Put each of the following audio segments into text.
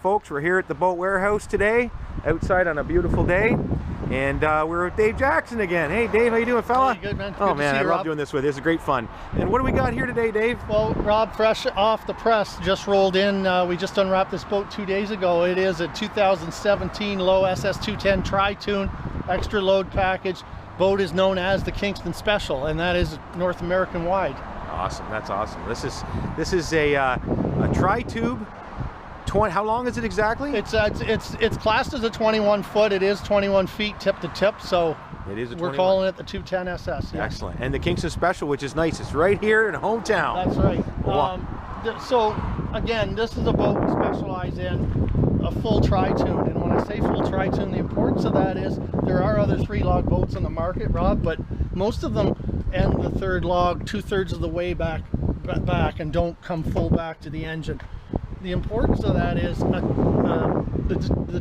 folks, we're here at the boat warehouse today, outside on a beautiful day, and we're with Dave Jackson again. Hey Dave, how you doing, fella? Hey, good, man. Oh Good man, to see I you, love Rob. doing this with you. It's great fun. And what do we got here today, Dave? Well, Rob, fresh off the press, just rolled in. We just unwrapped this boat 2 days ago. It is a 2017 Lowe SS210 Pontoon extra load package. Boat is known as the Kingston Special, and that is North American wide. Awesome, that's awesome. This is a tri-tube. How long is it exactly? It's classed as a 21 foot. It is 21 feet tip to tip, so it is. We're calling it the 210 SS. Yes. Excellent. And the Kingston Special, which is nice. It's right here in hometown. That's right. So again, this is a boat we specialize in a full tri-tune, and when I say full tri-tune, the importance of that is there are other 3-log boats on the market, Rob, but most of them end the 3rd log 2/3 of the way back and don't come full back to the engine. The importance of that is the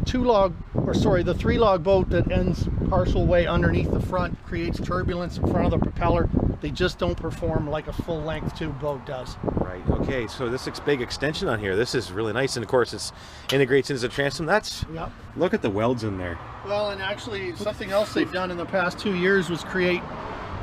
3-log boat that ends partial way underneath the front creates turbulence in front of the propeller. They just don't perform like a full-length tube boat does. Right. Okay. So this big extension on here, this is really nice, and of course it integrates into the transom. Yep. Look at the welds in there. Well, and actually something else they've done in the past 2 years was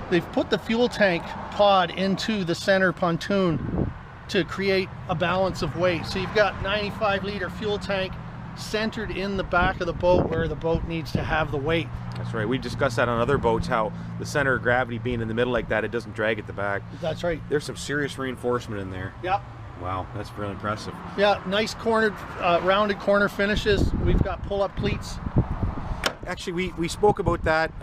they've put the fuel tank pod into the center pontoon to create a balance of weight. So you've got 95-liter fuel tank centered in the back of the boat where the boat needs to have the weight. That's right. We discussed that on other boats, how the center of gravity being in the middle like that, it doesn't drag at the back. That's right. There's some serious reinforcement in there. Yep. Wow, that's really impressive. Yeah, nice cornered, rounded corner finishes. We've got pull-up cleats. Actually, we spoke about that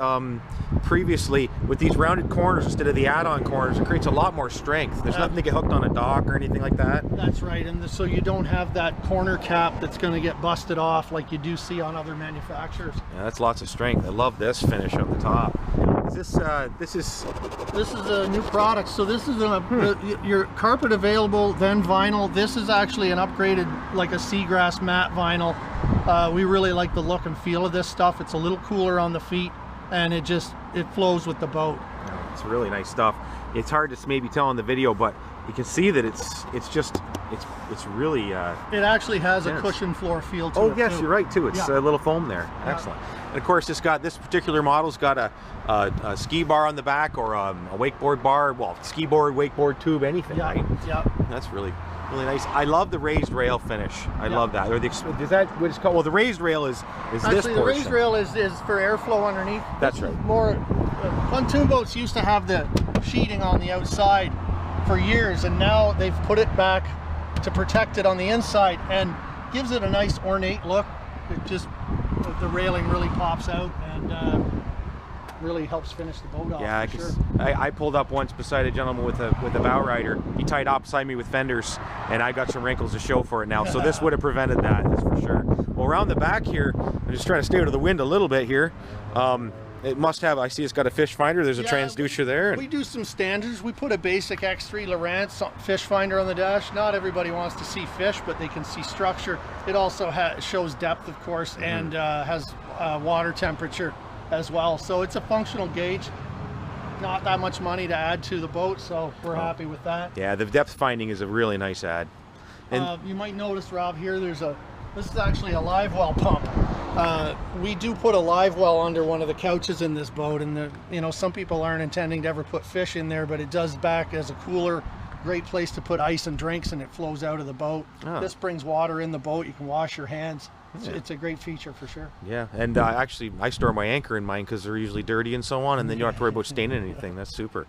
previously. With these rounded corners instead of the add-on corners, it creates a lot more strength. There's nothing to get hooked on a dock or anything like that. That's right, and so you don't have that corner cap that's going to get busted off like you do see on other manufacturers. Yeah, that's lots of strength. I love this finish on the top. This is a new product. So this is your carpet available, then vinyl. This is actually an upgraded, like a seagrass matte vinyl. We really like the look and feel of this stuff. It's a little cooler on the feet, and it flows with the boat. It's really nice stuff. It's hard to maybe tell in the video, but you can see that it's really it actually has a cushion floor feel to it. Oh yes, you're right too. It's a little foam there. Yeah. Excellent. And of course, this particular model's got a ski bar on the back, or a wakeboard bar. Well, ski board, wakeboard tube, anything. Yeah. Right? Yeah. That's really nice. I love the raised rail finish. I love that. Or is that what it's called? Well, the raised rail is actually, this portion. The raised rail is for airflow underneath. That's right. More pontoon boats used to have the sheeting on the outside for years, and now they've put it back to protect it on the inside, and gives it a nice ornate look. It just, the railing really pops out and really helps finish the boat off. Yeah, sure. I pulled up once beside a gentleman with a bow rider. He tied up beside me with fenders, and I got some wrinkles to show for it now. So this would have prevented that, that's for sure. Well, around the back here, I'm just trying to stay out of the wind a little bit here. It must have, I see it's got a fish finder. There's a transducer there. We do some standards. We put a basic X3 Lowrance fish finder on the dash. Not everybody wants to see fish, but they can see structure. It also shows depth, of course, and has water temperature as well. So it's a functional gauge. Not that much money to add to the boat, so we're happy with that. Yeah, the depth finding is a really nice add. And you might notice, Rob, here this is actually a live well pump. We do put a live well under one of the couches in this boat, and some people aren't intending to ever put fish in there, but it does back as a cooler. Great place to put ice and drinks, and it flows out of the boat. This brings water in the boat. You can wash your hands. It's a great feature for sure. Yeah, and actually I store my anchor in mine because they're usually dirty and so on, and then you don't have to worry about staining anything. That's super.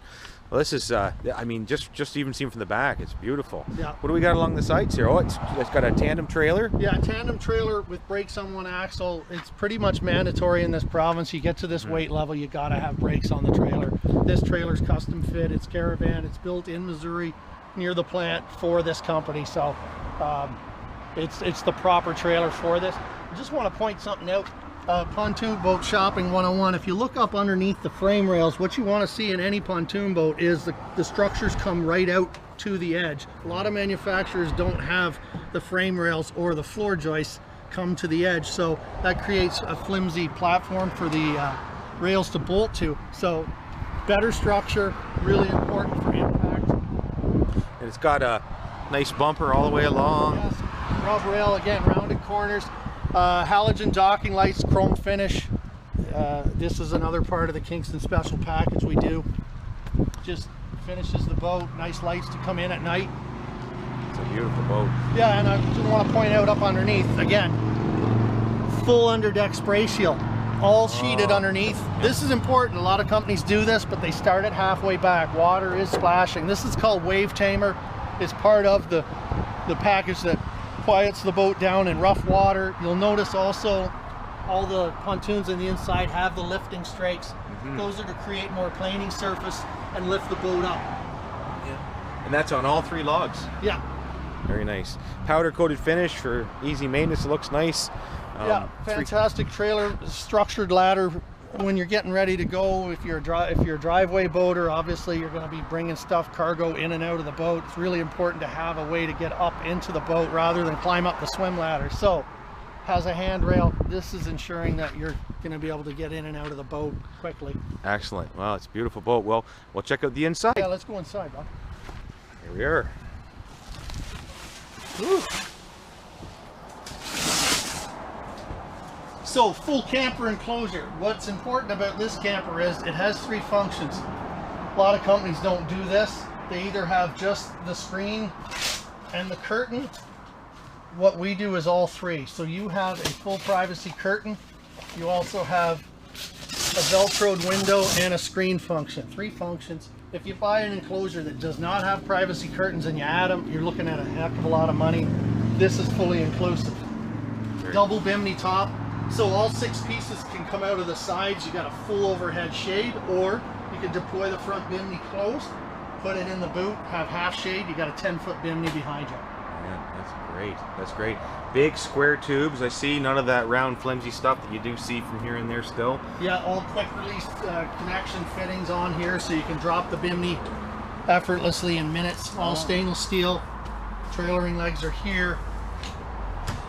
Well, this is, I mean, just even seen from the back, it's beautiful. Yeah. What do we got along the sides here? Oh, it's got a tandem trailer. Yeah, tandem trailer with brakes on one axle. It's pretty much mandatory in this province. You get to this weight level, you gotta have brakes on the trailer. This trailer's custom fit. It's caravan. It's built in Missouri near the plant for this company. So it's the proper trailer for this. I just want to point something out. Pontoon boat shopping 101. If you look up underneath the frame rails, what you want to see in any pontoon boat is the structures come right out to the edge. A lot of manufacturers don't have the frame rails or the floor joists come to the edge, so that creates a flimsy platform for the rails to bolt to. So better structure, really important for impact. And it's got a nice bumper all the way along. Yes, rub rail again, rounded corners. Halogen docking lights, chrome finish. This is another part of the Kingston special package we do. Just finishes the boat. Nice lights to come in at night. It's a beautiful boat. Yeah, and I just want to point out up underneath, again, full underdeck spray shield. All sheeted underneath. This is important. A lot of companies do this, but they start it halfway back. Water is splashing. This is called wave tamer. It's part of the package that quiets the boat down in rough water. You'll notice also all the pontoons on the inside have the lifting strakes. Those are to create more planing surface and lift the boat up. Yeah. And that's on all 3 logs. Yeah. Very nice. Powder coated finish for easy maintenance. It looks nice. Yeah, fantastic trailer, structured ladder. When you're getting ready to go, if you're a driveway boater, obviously you're going to be bringing stuff, cargo in and out of the boat. It's really important to have a way to get up into the boat rather than climb up the swim ladder. So, has a handrail. This is ensuring that you're going to be able to get in and out of the boat quickly. Excellent. Wow, it's a beautiful boat. Well, we'll check out the inside. Yeah, let's go inside, Bob. Here we are. Woo. So, full camper enclosure. What's important about this camper is it has 3 functions. A lot of companies don't do this. They either have just the screen and the curtain. What we do is all 3. So you have a full privacy curtain. You also have a Velcroed window and a screen function. 3 functions. If you buy an enclosure that does not have privacy curtains and you add them, you're looking at a heck of a lot of money. This is fully inclusive. Double Bimini top. So all 6 pieces can come out of the sides. You got a full overhead shade, or you can deploy the front Bimini closed, put it in the boot, have half shade. You got a 10-foot Bimini behind you. Yeah, that's great. That's great. Big square tubes. I see none of that round flimsy stuff that you do see from here and there still. Yeah, all quick release connection fittings on here, so you can drop the Bimini effortlessly in minutes. All stainless steel. Trailering legs are here.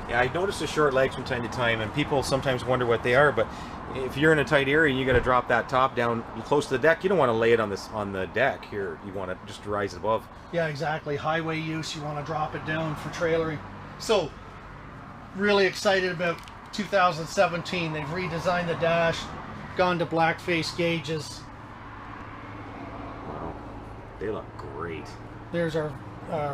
Yeah, I notice the short legs from time to time, and people sometimes wonder what they are, but if you're in a tight area and you got to drop that top down close to the deck, you don't want to lay it on the deck here. You want to just rise above. Yeah, exactly. Highway use, you want to drop it down for trailering. So, really excited about 2017. They've redesigned the dash, gone to black face gauges. Wow, they look great. There's our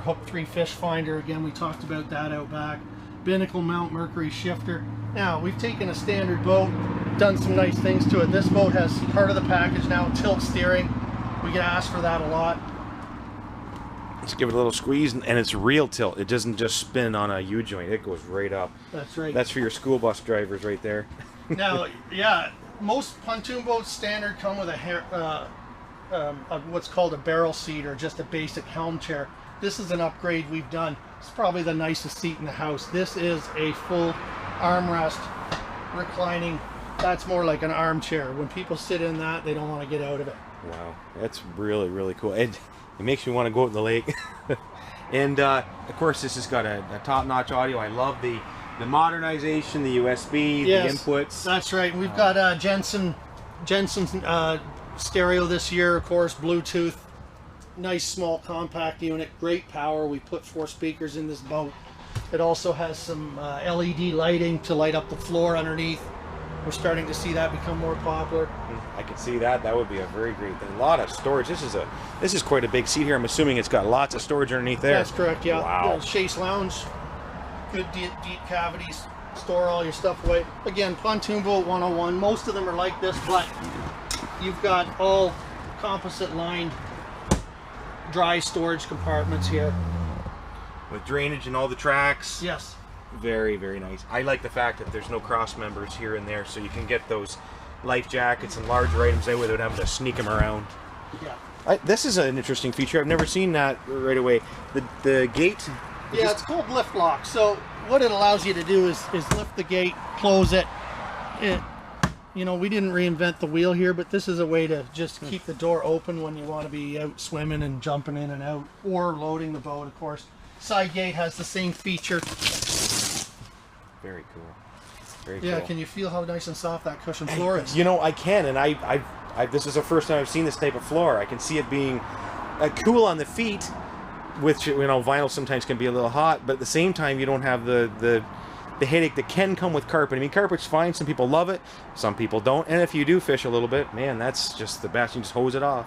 Hook 3 fish finder. Again, we talked about that out back. Binnacle mount Mercury shifter. Now, we've taken a standard boat, done some nice things to it. This boat has part of the package now, tilt steering. We get asked for that a lot. Let's give it a little squeeze, and it's real tilt. It doesn't just spin on a U-joint. It goes right up. That's right. That's for your school bus drivers right there. Now, yeah, most pontoon boats standard come with what's called a barrel seat, or just a basic helm chair. This is an upgrade we've done. It's probably the nicest seat in the house. This is a full armrest, reclining. That's more like an armchair. When people sit in that, they don't want to get out of it. Wow, that's really, really cool. It makes me want to go out in the lake. And of course, this has got a top-notch audio. I love the modernization, the USB, yes, the inputs. That's right. We've got Jensen's stereo this year, of course, Bluetooth. Nice small compact unit, great power. We put 4 speakers in this boat. It also has some LED lighting to light up the floor underneath. We're starting to see that become more popular. I can see that. That would be a very great thing. A lot of storage. This is quite a big seat here. I'm assuming it's got lots of storage underneath there. That's correct, yeah. Wow. Chase lounge, good deep cavities, store all your stuff away. Again, pontoon boat 101. Most of them are like this, but you've got all composite lined dry storage compartments here. With drainage and all the tracks. Yes. Very, very nice. I like the fact that there's no cross members here and there, so you can get those life jackets and larger items out without having to sneak them around. Yeah. This is an interesting feature. I've never seen that right away. The gate. Yeah, it's called lift lock. So what it allows you to do is lift the gate, close it. You know, we didn't reinvent the wheel here, but this is a way to just keep the door open when you want to be out swimming and jumping in and out, or loading the boat, of course. Side gate has the same feature. Very cool. Very yeah, cool. Can you feel how nice and soft that cushion floor is? You know, I can, and this is the first time I've seen this type of floor. I can see it being cool on the feet, which, you know, vinyl sometimes can be a little hot, but at the same time you don't have the the headache that can come with carpet. I mean, carpet's fine. Some people love it, some people don't. And if you do fish a little bit, man, that's just the best. You just hose it off.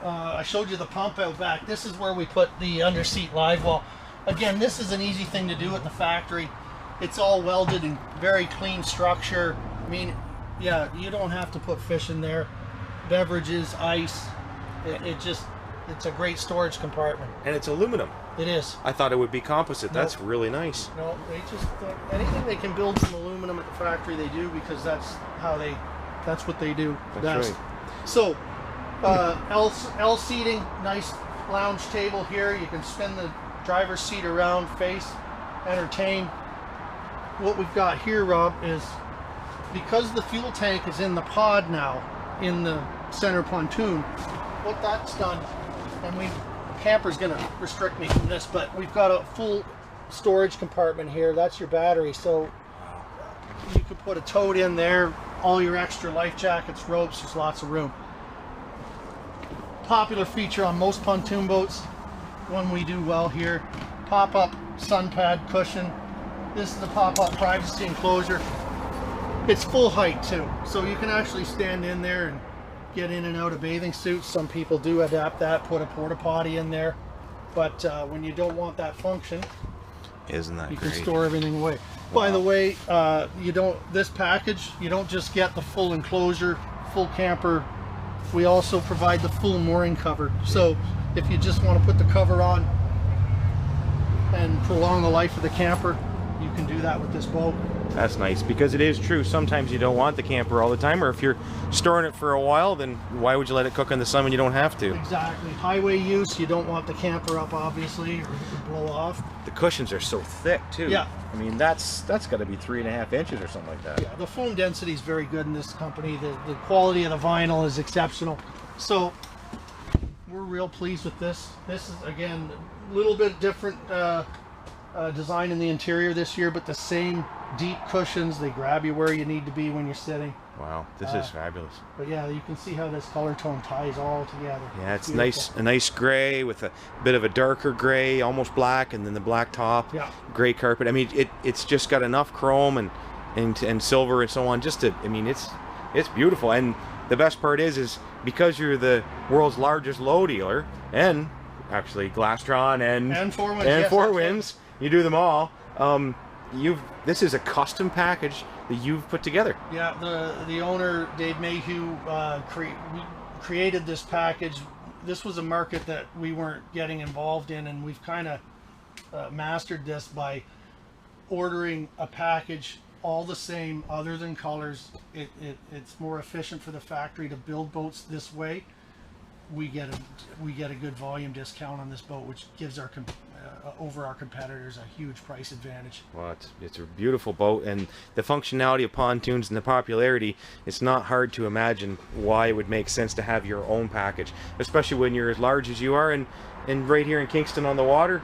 I showed you the pump out back. This is where we put the underseat live well. Again, this is an easy thing to do at the factory. It's all welded and very clean structure. I mean, yeah, you don't have to put fish in there. Beverages, ice. It's a great storage compartment. And it's aluminum. It is. I thought it would be composite. Nope. That's really nice. No, they just anything they can build from aluminum at the factory, they do, because that's what they do That's best. right. So, L seating, nice lounge table here. You can spin the driver's seat around, face, entertain. What we've got here, Rob, is because the fuel tank is in the pod now, in the center pontoon, what that's done, and camper's gonna restrict me from this, but we've got a full storage compartment here. That's your battery, so you could put a tote in there, all your extra life jackets, ropes, there's lots of room. Popular feature on most pontoon boats, one we do well here, pop-up sun pad cushion. This is the pop-up privacy enclosure. It's full height too, so you can actually stand in there and get in and out of bathing suits. Some people do adapt that, put a porta potty in there, but when you don't want that function, isn't that you great? can store everything away. Wow. By the way, this package, you don't just get the full enclosure, full camper. We also provide the full mooring cover. So if you just want to put the cover on and prolong the life of the camper, you can do that with this boat. That's nice, because it is true. Sometimes you don't want the camper all the time, or if you're storing it for a while, then why would you let it cook in the sun when you don't have to? Exactly. Highway use, you don't want the camper up, obviously, or it could blow off. The cushions are so thick too. Yeah. I mean, that's got to be 3.5 inches or something like that. Yeah, the foam density is very good in this company. The quality of the vinyl is exceptional. So we're real pleased with this. This is, again, a little bit different design in the interior this year, but the same deep cushions. They grab you where you need to be when you're sitting. Wow, this is fabulous. But yeah, you can see how this color tone ties all together. Yeah, it's beautiful. nice, a nice gray with a bit of a darker gray, almost black, and then the black top. Yeah. Gray carpet. I mean, it's just got enough chrome and silver and so on. Just to, I mean, it's beautiful. And the best part is because you're the world's largest Lowe dealer, and actually Glastron and Four Winds, and yes, Four that's Winds, you do them all. This is a custom package that you've put together. Yeah, the owner, Dave Mayhew, created this package. This was a market that we weren't getting involved in, and we've kind of mastered this by ordering a package all the same other than colors. It's more efficient for the factory to build boats this way. We get a good volume discount on this boat, which gives our over our competitors a huge price advantage. Well, it's a beautiful boat, and the functionality of pontoons and the popularity, it's not hard to imagine why it would make sense to have your own package, especially when you're as large as you are, and right here in Kingston on the water.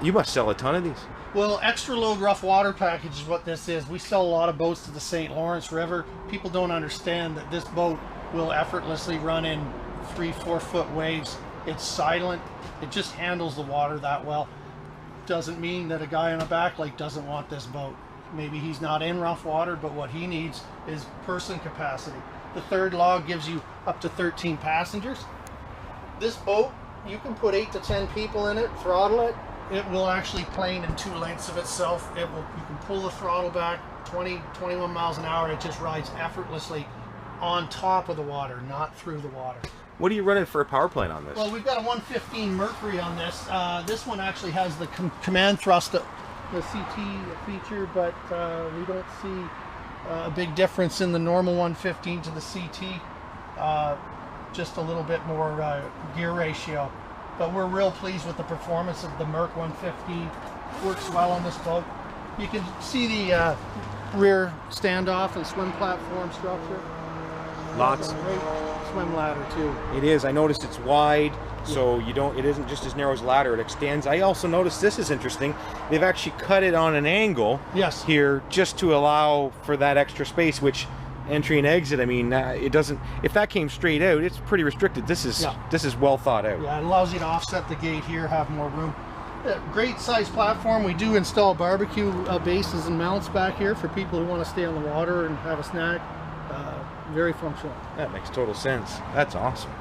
You must sell a ton of these. Well, extra load rough water package is what this is. We sell a lot of boats to the St. Lawrence River. People don't understand that this boat will effortlessly run in 3-4 foot waves. It's silent. It just handles the water that well. Doesn't mean that a guy on a back lake doesn't want this boat. Maybe he's not in rough water, but what he needs is person capacity. The third log gives you up to 13 passengers. This boat, you can put 8 to 10 people in it, throttle it. It will actually plane in 2 lengths of itself. You can pull the throttle back 20, 21 miles an hour. It just rides effortlessly on top of the water, not through the water. What are you running for a power plant on this? Well, we've got a 115 Mercury on this. This one actually has the command thrust, the CT feature, but we don't see a big difference in the normal 115 to the CT. Just a little bit more gear ratio. But we're real pleased with the performance of the Merc 115. Works well on this boat. You can see the rear standoff and swim platform structure. Lots. Great swim ladder too. It is. I noticed it's wide, so it isn't just as narrow as ladder. It extends. I also noticed, this is interesting, they've actually cut it on an angle. Yes. Here, just to allow for that extra space, which entry and exit, I mean, it doesn't, if that came straight out, it's pretty restricted. This is well thought out. Yeah, it allows you to offset the gate here, have more room. Great size platform. We do install barbecue bases and mounts back here for people who want to stay on the water and have a snack. Very functional. That makes total sense. That's awesome.